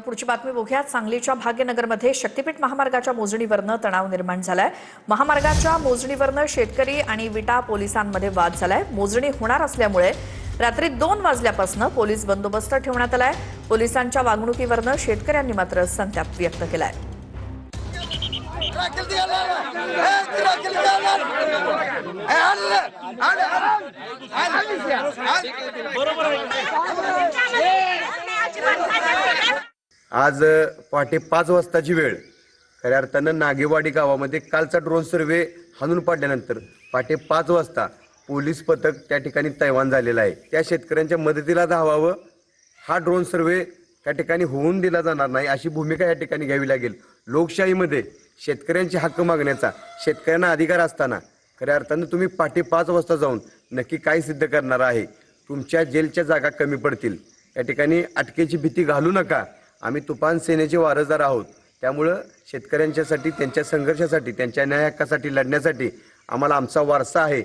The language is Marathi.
पुढची बातमी बघूया। सांगलीच्या भाग्यनगरमध्ये शक्तीपीठ महामार्गाच्या मोजणीवरनं तणाव निर्माण झालाय। महामार्गाच्या मोजणीवरनं शेतकरी आणि विटा पोलिसांमध्ये वाद झालाय। मोजणी होणार असल्यामुळे रात्री 2 वाजल्यापासून पोलीस बंदोबस्त ठेवण्यात आलाय। पोलिसांच्या वागणुकीवरनं शेतकऱ्यांनी मात्र संताप व्यक्त केलाय। आज पहाटे 5 वाजताची वेळ खऱ्या अर्थानं नागेवाडी गावामध्ये कालचा ड्रोन सर्वे हाणून पाडल्यानंतर पहाटे 5 वाजता पोलीस पथक त्या ठिकाणी तैवान झालेला आहे। त्या शेतकऱ्यांच्या मदतीला धावावं, हा ड्रोन सर्वे त्या ठिकाणी होऊन दिला जाणार नाही अशी भूमिका या ठिकाणी घ्यावी लागेल। लोकशाहीमध्ये शेतकऱ्यांचे हक्क मागण्याचा शेतकऱ्यांना अधिकार असताना खऱ्या अर्थानं तुम्ही पहाटे 5 वाजता जाऊन नक्की काय सिद्ध करणार आहे? तुमच्या जेलच्या जागा कमी पडतील, या ठिकाणी अटकेची भीती घालू नका। आम्ही तुफान सेनेचे वारसदार आहोत, त्यामुळं शेतकऱ्यांच्यासाठी, त्यांच्या संघर्षासाठी, त्यांच्या न्याय हक्कासाठी लढण्यासाठी आम्हाला आमचा वारसा आहे